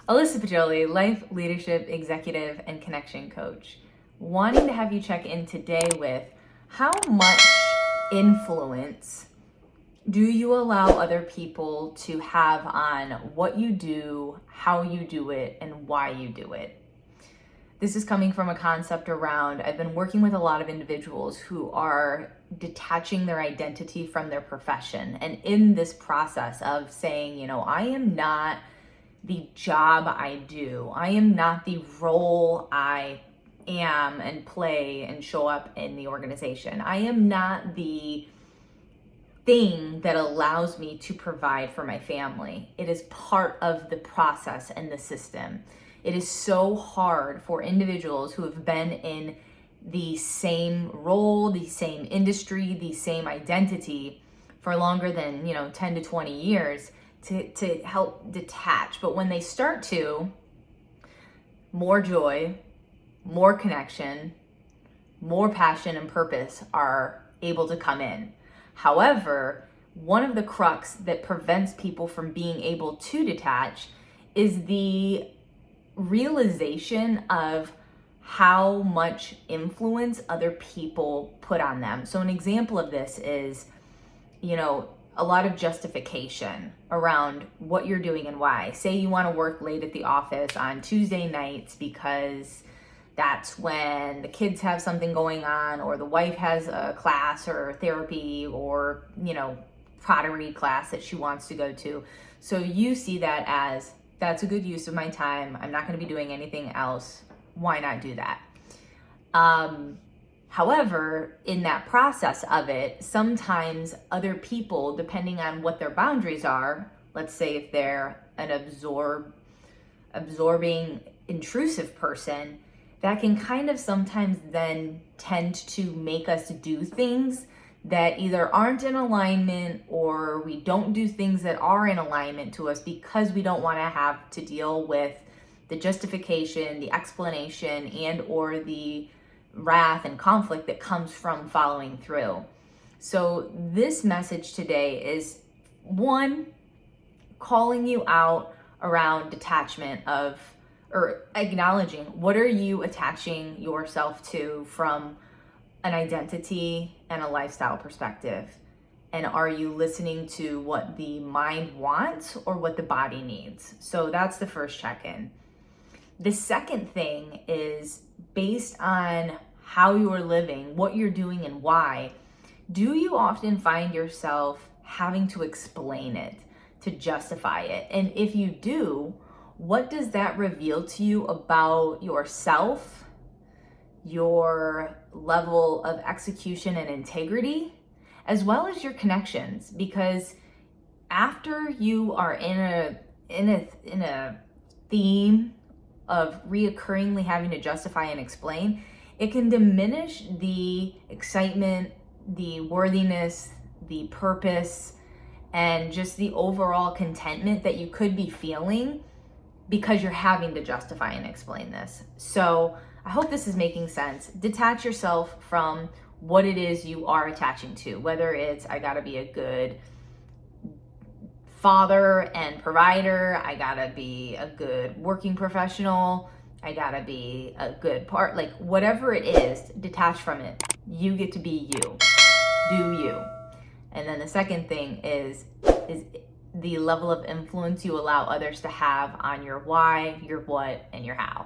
Alyssa Poggioli, life, leadership, executive, and connection coach. Wanting to have you check in today with how much influence do you allow other people to have on what you do, how you do it, and why you do it? This is coming from a concept around, I've been working with a lot of individuals who are detaching their identity from their profession. And in this process of saying, I am not the job I do. I am not the role I am and play and show up in the organization. I am not the thing that allows me to provide for my family. It is part of the process and the system. It is so hard for individuals who have been in the same role, the same industry, the same identity for longer than 10 to 20 years to help detach. But when they start to, more joy, more connection, more passion and purpose are able to come in. However, one of the crux that prevents people from being able to detach is the realization of how much influence other people put on them. So an example of this is, a lot of justification around what you're doing and why. Say you want to work late at the office on Tuesday nights because that's when the kids have something going on, or the wife has a class or therapy or, pottery class that she wants to go to. So you see that as, that's a good use of my time. I'm not going to be doing anything else. Why not do that? However, in that process of it, sometimes other people, depending on what their boundaries are, let's say if they're an absorbing, intrusive person, that can kind of sometimes then tend to make us do things that either aren't in alignment, or we don't do things that are in alignment to us because we don't want to have to deal with the justification, the explanation, and or the wrath and conflict that comes from following through. So this message today is, one, calling you out around detachment of, or acknowledging, what are you attaching yourself to from an identity and a lifestyle perspective? And are you listening to what the mind wants or what the body needs? So that's the first check-in. The second thing is, based on how you're living, what you're doing, and why, do you often find yourself having to explain it, to justify it? And if you do, what does that reveal to you about yourself, your level of execution and integrity, as well as your connections? Because after you are in a theme of reoccurringly having to justify and explain, it can diminish the excitement, the worthiness, the purpose, and just the overall contentment that you could be feeling because you're having to justify and explain this. So I hope this is making sense. Detach yourself from what it is you are attaching to, whether it's, I gotta be a good father and provider, I gotta be a good working professional, I gotta be a good like whatever it is, detach from it. You get to be you. Do you. And then the second thing is the level of influence you allow others to have on your why, your what, and your how.